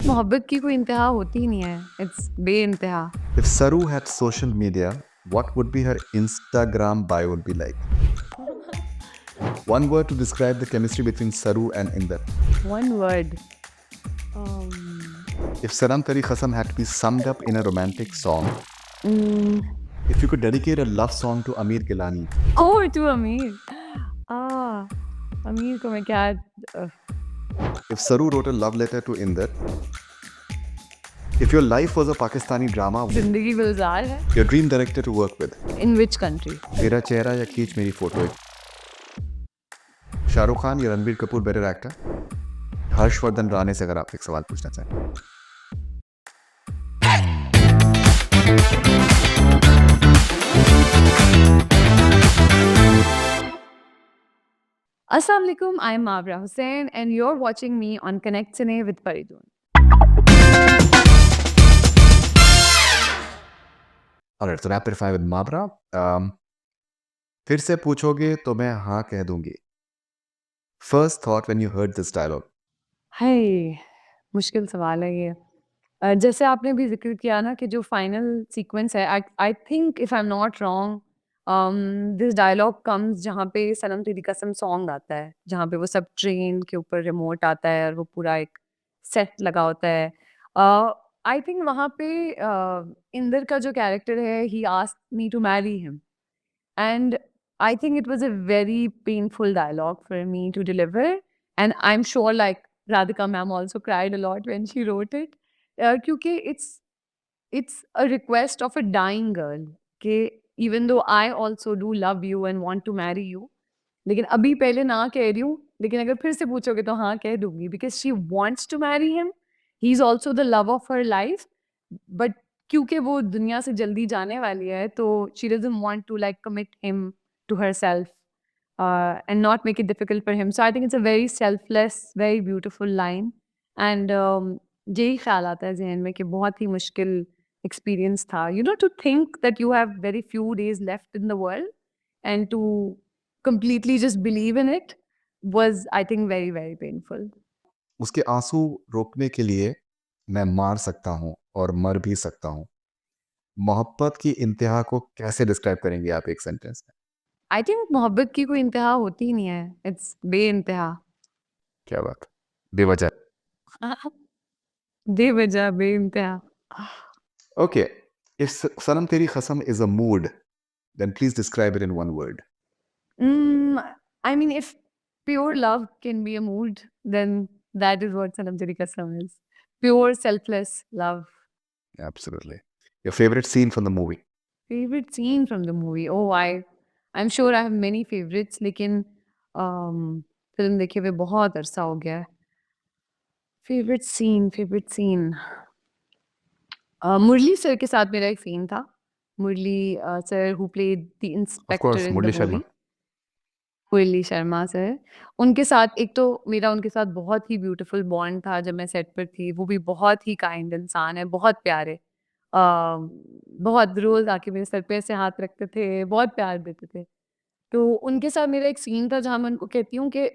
मोहब्बत की कोई इंतहा होती ही नहीं है, it's बेइंतहा। If Saru had social media, what would be her Instagram bio would be like? One word to describe the chemistry between Saru and Inder. One word. If Sanam Teri Khasam had to be summed up in a romantic song, mm, if you could dedicate a love song to Amir Gilani, oh, to Amir. Ah, Amir को मैं क्या if Saru wrote a love letter to Inder, if your life was a Pakistani drama, जिंदगी गुलजार है. your dream director to work with, In which country? तेरा चेहरा या खींच मेरी फोटो, शाहरुख खान या रणबीर कपूर बेटर एक्टर, हर्षवर्धन राणे से अगर आप एक सवाल पूछना चाहें. Assalamu alaikum, I am Mavra Hussain and you're watching me on Connect Cine with Faridun. Alright, so rapid fire with Mavra. फिर से पूछोगे तो मैं हाँ कह दूंगी. First thought when you heard this dialogue. हाय, मुश्किल सवाल है ये. जैसे आपने भी ज़िक्र किया ना कि जो फाइनल सीक्वेंस है, I think if I am not wrong, this dialogue comes जहाँ पे सनम तेरी कसम सॉन्ग आता है, जहाँ पे वो सब ट्रेन के ऊपर रिमोट आता है और वो पूरा एक सेट लगा होता है. आई थिंक वहाँ पे इंदर का जो कैरेक्टर है, he asked me to marry him. And I think it was a very painful dialogue for me to deliver. And I'm sure like Radhika ma'am also cried a lot when she wrote it. Kyunki it's a request of a dying girl. कि even though I also do love you and want to marry you, लेकिन अभी पहले ना कह रही हूँ, लेकिन अगर फिर से पूछोगे तो हाँ कह दूंगी, because she wants to marry him. He's also the love of her life. But क्योंकि वो दुनिया से जल्दी जाने वाली है, तो she doesn't want to like commit him to herself and not make it difficult for him. So I think it's a very selfless, very beautiful line. And यही ख्याल आता है ज़हन में कि बहुत ही मुश्किल experience था. You know, to think that you have very few days left in the world and to completely just believe in it was, I think, very, very painful. उसके आंसू रोकने के लिए मैं मार सकता हूँ और मर भी सकता हूँ. मोहब्बत की इंतहा को कैसे डिस्क्राइब करेंगे आप एक सेंटेंस में? I think मोहब्बत की कोई इंतहा होती ही नहीं है. It's बेइंतहा. क्या बात, बेवजह. बेवजह बेइंतहा. Okay, if Sanam Teri Khasam is a mood, then please describe it in one word. I mean, if pure love can be a mood, then that is what Sanam Teri Kasam is. Pure, selfless love. Absolutely. Your favorite scene from the movie? Favorite scene from the movie? Oh, I'm sure I have many favorites, लेकिन film देखे हुए बहुत अरसा हो गया है. Favorite scene. मुरली sir के साथ मेरा एक सीन था. मुरली sir who played the Of inspector course, in the Murli Sharma. movie. Murli Sharma sir. उनके साथ एक तो मेरा उनके साथ बहुत ही ब्यूटीफुल बॉन्ड था जब मैं सेट पर थी. वो भी बहुत ही काइंड इंसान है, बहुत प्यारे. बहुत रोज़ आके मेरे सर पे ऐसे हाथ रखते थे, बहुत प्यार देते थे. तो उनके साथ मेरा एक सीन था जहाँ मैं उनको कहती हूँ कि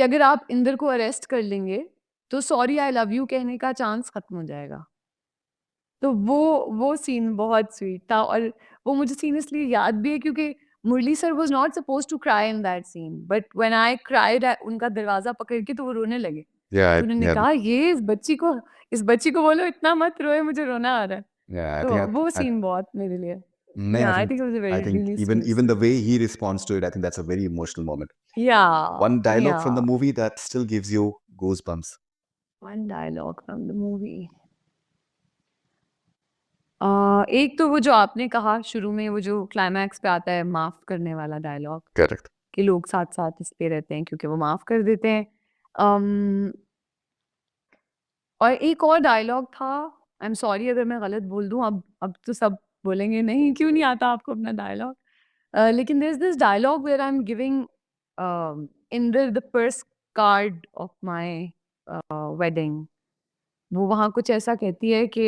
अगर आप इंदर को अरेस्ट कर लेंगे, तो सॉरी आई लव यू कहने का चांस खत्म हो जाएगा. तो वो सीन बहुत स्वीट था और वो मुझे सीन इसलिए याद भी है क्योंकि Murali sir was not supposed to cry in that scene, but when I cried उनका दरवाज़ा पकड़ के तो वो रोने लगे. Yeah, तो उन्होंने yeah, कहा, "ये इस बच्ची को बोलो इतना मत रोए, मुझे रोना आ रहा है." yeah. तो वो सीन बहुत मेरे लिए. नहीं, yeah I think it was a I very think really even sweet even the scene. way he responds to it, I think that's a very emotional moment. या, One dialogue from या. the movie that still gives you goosebumps. One dialogue from the movie. एक तो वो जो आपने कहा शुरू में, वो जो क्लाइमैक्स पे आता है माफ़ करने वाला डायलॉग, Correct. कि लोग साथ-साथ इसलिए रहते हैं क्योंकि वो माफ़ कर देते हैं. अम, और एक और डायलॉग था, आई एम सॉरी अगर मैं गलत बोल दूँ, अब तो सब बोलेंगे नहीं क्यों नहीं आता आपको अपना डायलॉग? लेकिन there is this dialogue where I am giving Inder the first card of my wedding. वो वहाँ कुछ ऐसा कहती है कि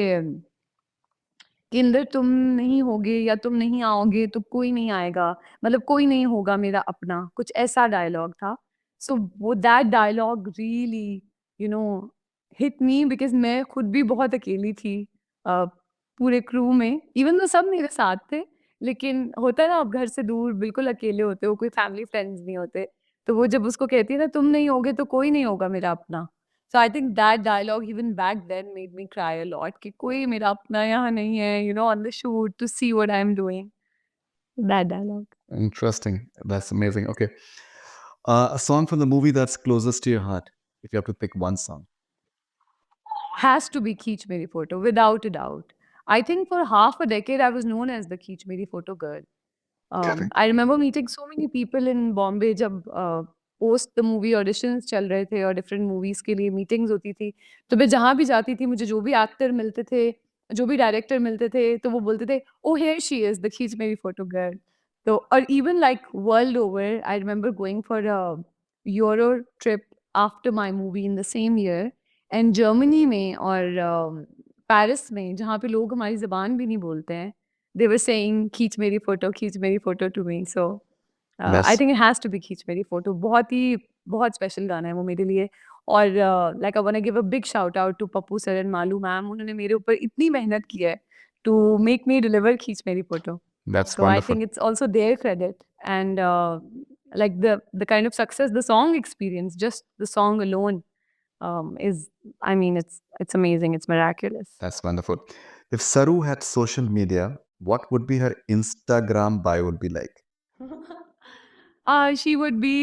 इंदर तुम नहीं होगे या तुम नहीं आओगे तो कोई नहीं आएगा, मतलब कोई नहीं होगा मेरा अपना, कुछ ऐसा डायलॉग था. सो वो that dialogue really, you know, hit me because मैं खुद भी बहुत अकेली थी पूरे क्रू में। इवन दो सब मेरे साथ थे, लेकिन होता है ना, आप घर से दूर बिल्कुल अकेले होते हो, कोई फैमिली फ्रेंड्स नहीं होते। तो वो जब उसको कहती है ना, तुम नहीं होगे तो कोई नहीं होगा मेरा अपना। So I think that dialogue even back then made me cry a lot कि कोई मेरा अपना यहाँ नहीं है, on the shoot to see what I am doing. That dialogue Interesting. That's amazing. Okay. A song from the movie that's closest to your heart, if you have to pick one song. has to be Kheech Meri Photo, without a doubt. I think for half a decade, I was known as the Kheech Meri Photo girl. Correct. I remember meeting so many people in Bombay जब post the movie auditions चल रहे थे और different movies के लिए meetings होती थी। तो मैं जहाँ भी जाती थी, मुझे जो भी एक्टर मिलते थे, जो भी डायरेक्टर मिलते थे, तो वो बोलते थे, "ओह! हियर शी इज़ द खींच मेरी फोटो गर्ल।" तो और even like world over, I remember going for a euro trip after my movie in the same year and Germany में और पेरिस में, जहाँ पे लोग हमारी ज़ुबान भी नहीं बोलते हैं, they were saying खींच मेरी photo to me. So I That's think it has to be खींच मेरी फोटो। बहुत स्पेशल गाना है वो मेरे लिए। और like I want to give a big shout out to Pappu sir and Malu ma'am. उन्होंने मेरे ऊपर इतनी मेहनत की है टू मेक मी डिलीवर खींच मेरी photo. that's So I wonderful. think it's also their credit, and like the kind of success the song experienced, just the song alone, is, I mean, it's amazing, it's miraculous. That's wonderful. If Saru had social media, what would be her Instagram bio would be like? She would be,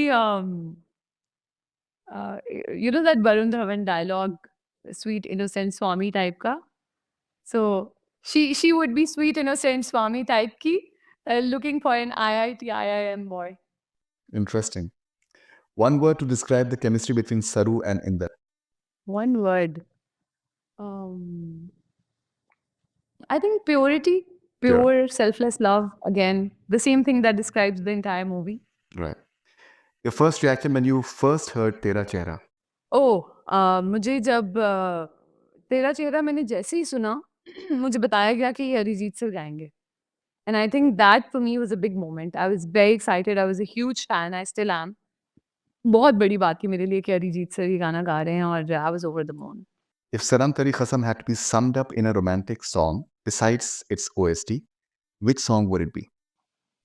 that Varun Dhawan dialogue, sweet innocent Swami type ka. So she would be sweet innocent Swami type ki, looking for an IIT IIM boy. Interesting. One word to describe the chemistry between Saru and Inder. One word. Um, I think purity, Pure. pure selfless love. Again, the same thing that describes the entire movie. Right. Your first reaction when you first heard Tera Chehra. ओह! मुझे जब तेरा चेहरा मैंने जैसे ही सुना, मुझे बताया गया कि ये अरिजीत सर गाएँगे। And I think that for me was a big moment. I was very excited, I was a huge fan, I still am. बहुत बड़ी बात थी मेरे लिए कि अरिजीत सर ये गाना गा रहे हैं और I was over the moon. If Saram Teri Khasam had to be summed up in a romantic song, besides its OST, which song would it be?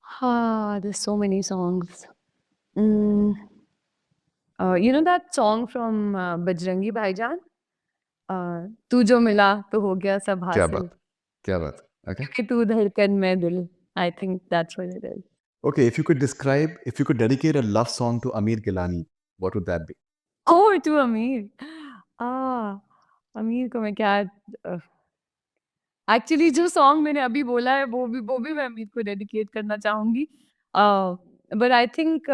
हाँ, there's so many songs. That song from Bajrangi Bhaईजान? तू जो मिला तो हो गया सब Kya हासिल, baat? Kya baat? Okay. क्योंकि तू धड़कन मैं दिल। I think that's what it is. Okay, if you could dedicate a love song to Amir Gilani, what would that be? Oh! To Aamir. Ah! अमीर को मैं क्या, अ, एक्चुअली जो सॉन्ग मैंने अभी बोला है वो भी मैं अमीर को डेडिकेट करना चाहूँगी। But I think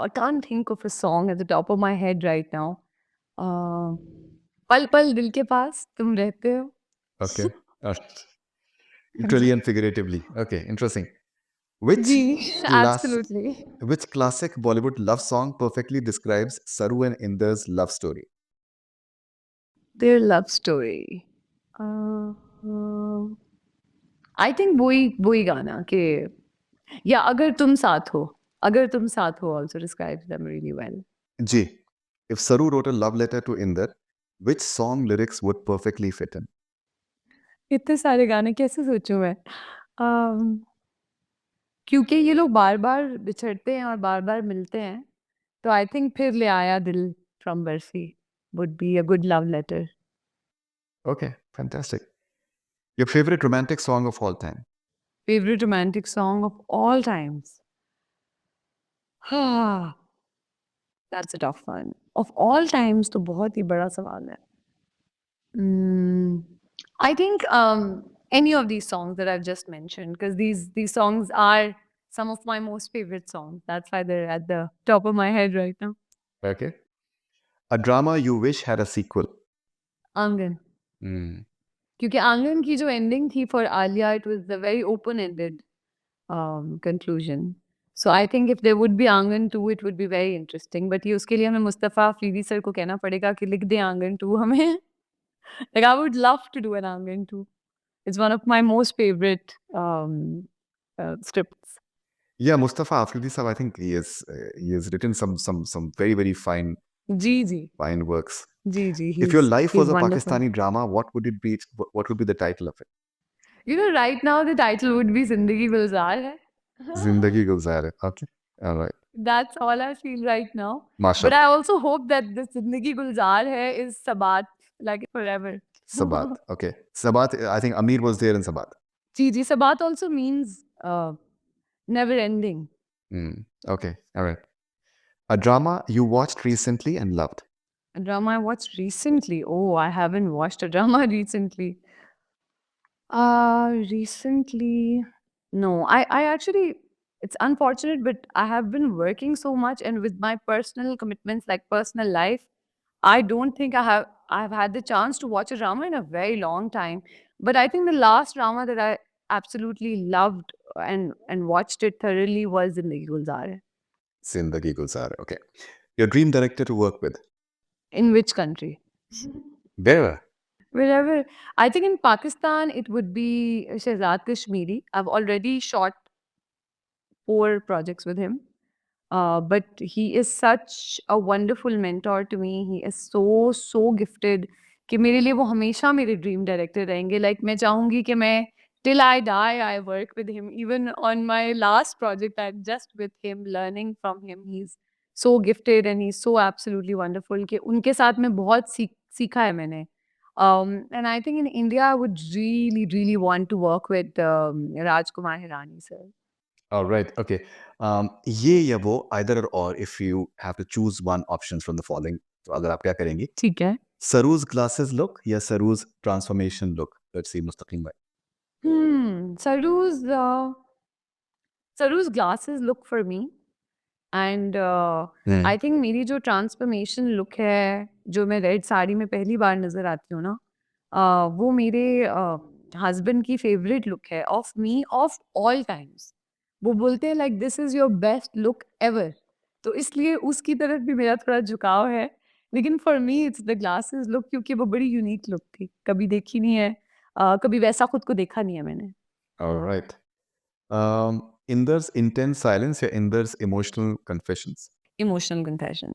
I can't think of a song at the top of my head right now. Uh, पल पल दिल के पास तुम रहते हो। Okay. Uh, हाँ जी। literally and figuratively. Okay, interesting. Which जी, class absolutely. which classic Bollywood love song perfectly describes Saru and Inder's love story? Their love story. A, I think वही गाना कि या अगर तुम साथ हो also describes them really well. G. If Saru wrote a love letter to Inder, which song lyrics would perfectly fit in? इतने सारे गाने कैसे सोचूँ मैं? अम, क्योंकि ये लोग बार-बार बिछड़ते हैं और बार-बार मिलते हैं, तो आई थिंक फिर ले आया दिल from Barsi would be a good love letter. Okay, fantastic. Your favorite romantic song of all time? Favourite romantic song of all times? हाँ, that's a tough one. Of all times तो बहुत ही बड़ा सवाल है। Mm, I think any of these songs that I've just mentioned, because these songs are some of my most favorite songs. That's why they're at the top of my head right now. Okay. A drama you wish had a sequel? आंगन, Hmm. क्योंकि आंगन की जो ending थी for Alia, it was a very open-ended conclusion. So I think if there would be आंगन 2, it would be very interesting. But ये उसके लिए हमें मुस्तफ़ा अफरीदी सर को कहना पड़ेगा कि लिख दें आंगन 2 हमें। Like I would love to do an आंगन 2. It's one of my most favorite scripts. Yeah, Mustafa Afridi Sahab, I think he has written some very very fine ji, ji. Fine works. Ji, ji, If your he's life he's was a wonderful. Pakistani drama, what would it be? What would be the title of it? You know, right now the title would be Zindagi Gulzar hai. Zindagi Gulzar hai. Okay. All right. That's all I feel right now. But Mashallah. I also hope that this Zindagi Gulzar hai is Sabat, like forever. Sabat. Okay. Sabat. I think Amir was there in Sabat. Ji, ji, Sabat also means never ending. Okay. All right. A drama you watched recently and loved. A drama I watched recently. Oh, I haven't watched a drama recently. Recently, no. I actually, it's unfortunate, but I have been working so much, and with my personal commitments, like personal life, I don't think I've had the chance to watch a drama in a very long time. But I think the last drama that I absolutely loved and watched it thoroughly was Zindagi Gulzar Hai. Zindagi Gulzar. Okay. Your dream director to work with. In which country? Wherever. Wherever. I think in Pakistan it would be Shehzad Kashmiri. I've already shot 4 projects with him. But he is such a wonderful mentor to me. He is so gifted कि मेरे लिए वो हमेशा मेरे dream director रहेंगे. Like मैं चाहूँगी कि मैं till I die, I work with him. Even on my last project, I'm just with him, learning from him. He's so gifted and he's so absolutely wonderful कि उनके साथ में बहुत सीखा है मैंने. And I think in India, I would really want to work with Rajkumar Hirani sir. All right. Okay. ये या वो either or if you have to choose one option from the following. तो अगर आप क्या करेंगी? ठीक है. Saroos glasses look या Saroos transformation look? Let's see Mustaqim bhai. Saru's Saru's glasses look for me and I think मेरी जो ट्रांसफॉर्मेशन लुक है, जो मैं रेड साड़ी में पहली बार नज़र आती हूँ ना, वो मेरे हस्बैंड की फेवरेट लुक है of me of all times. वो बोलते हैं like this is your best look ever. तो इसलिए उसकी तरफ भी मेरा थोड़ा झुकाव है. लेकिन for me it's the glasses look क्योंकि वो बड़ी यूनिक लुक थी. कभी देखी नहीं है. कभी वैसा खुद को देखा नहीं है मैंने. All right. Inder's intense silence या Inder's emotional confessions? Emotional confession.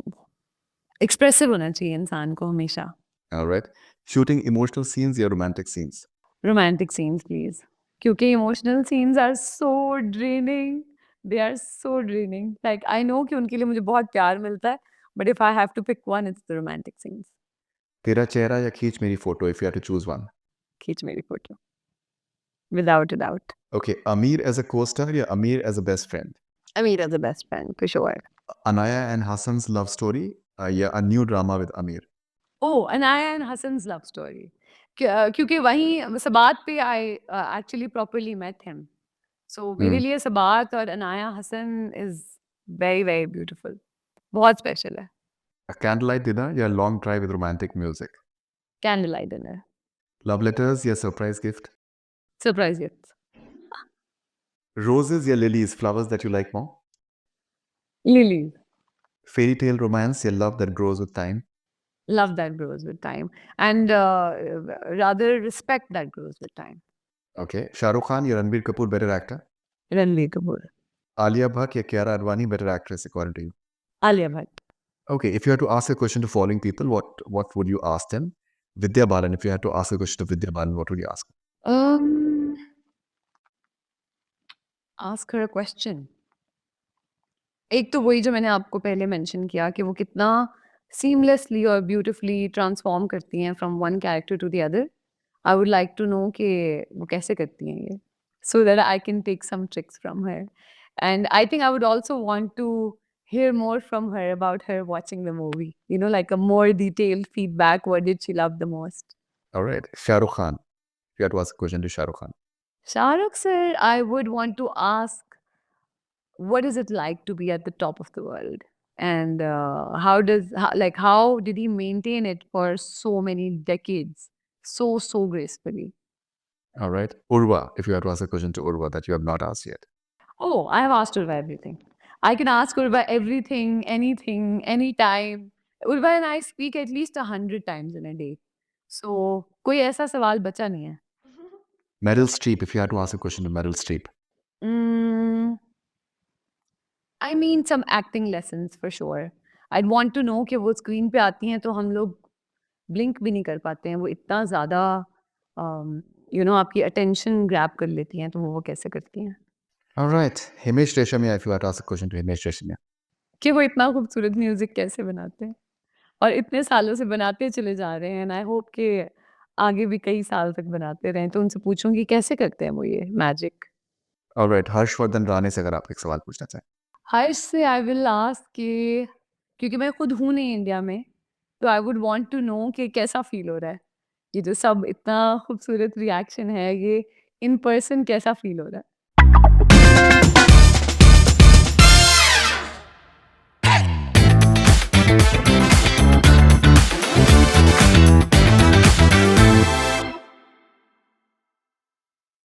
Expressive होना चाहिए इंसान को हमेशा. All right. Shooting emotional scenes या romantic scenes? Romantic scenes please. क्योंकि emotional scenes are so draining. They are so draining. Like I know कि उनके लिए मुझे बहुत प्यार मिलता है, but if I have to pick one it's the romantic scenes. तेरा चेहरा या खींच मेरी photo if you had to choose one? खींच मेरी photo without a doubt. Okay. Amir as a co-star या Amir as a best friend? अमीर is the best friend for sure. Anaya and Hassan's love story या a new drama with Amir? Oh, Anaya and Hasan's love story. क्योंकि वहीं सबात पे I actually properly met him. So मेरे लिए सबात और Anaya Hasan is very very beautiful. बहुत special है. A candlelight dinner या long drive with romantic music? Candle light dinner. Love letters या surprise gift? Surprise gift. Roses या lilies, flowers that you like more? Lily. Fairy tale romance या love that grows with time? Love that grows with time. And rather respect that grows with time. Okay. Shah Rukh Khan या Ranbir Kapoor better actor? Ranveer Kapoor. Alia Bhatt या Kiara Advani better actress according to you? Alia Bhatt. Okay. If you had to ask a question to following people, what would you ask them? Vidya Balan. If you had to ask a question to Vidya Balan, what would you ask? Ask her a question. एक तो वही जो मैंने आपको पहले mention किया कि वो कितना सीमलेसली और ब्यूटीफुली ट्रांसफॉर्म करती हैं from one character to the other. I would like to know कि वो कैसे करती हैं ये, so that I can take some tricks from her. And I think I would also want to hear more from her about her watching the movie. You know, like a more detailed feedback. What did she love the most? All right. Shah Rukh Khan. If you had to ask a question to Shah Rukh Khan. Shah Rukh sir, I would want to ask, what is it like to be at the top of the world? And how did he maintain it for so many decades so gracefully? All right. Urva. If you had to ask a question to Urva that you have not asked yet. Oh, I have asked Urva everything. I can ask Urva everything, anything, anytime. Urva and I speak at least 100 times in a day. So कोई ऐसा सवाल बचा नहीं है. Meryl Streep. If you had to ask a question to Meryl Streep. Mm, I mean some acting lessons for sure. I want to know कि वो screen पे आती हैं तो हम लोग ब्लिंक भी नहीं कर पाते हैं। वो इतना ज़्यादा आपकी अटेंशन ग्रैब कर लेती हैं, तो वो कैसे करती हैं? Alright, Himesh Reshammiya, if you are to ask a question to Himesh Reshammiya. कि वो इतना खूबसूरत म्यूज़िक कैसे बनाते हैं? और इतने सालों से बनाते चले जा रहे हैं एंड आई होप कि आगे भी कई साल तक बनाते रहें। तो उनसे पूछूँगी कैसे करते हैं वो ये मैजिक? ऑलराइट, हर्षवर्धन राणे से अगर आप एक सवाल पूछना चाहें। हर्ष से आई विल आस्क कि क्योंकि मैं खुद हूँ नहीं इंडिया में, तो I would want to know कि कैसा फ़ील हो रहा है? ये जो सब इतना खूबसूरत रिएक्शन है, ये इन पर्सन कैसा फ़ील हो रहा है?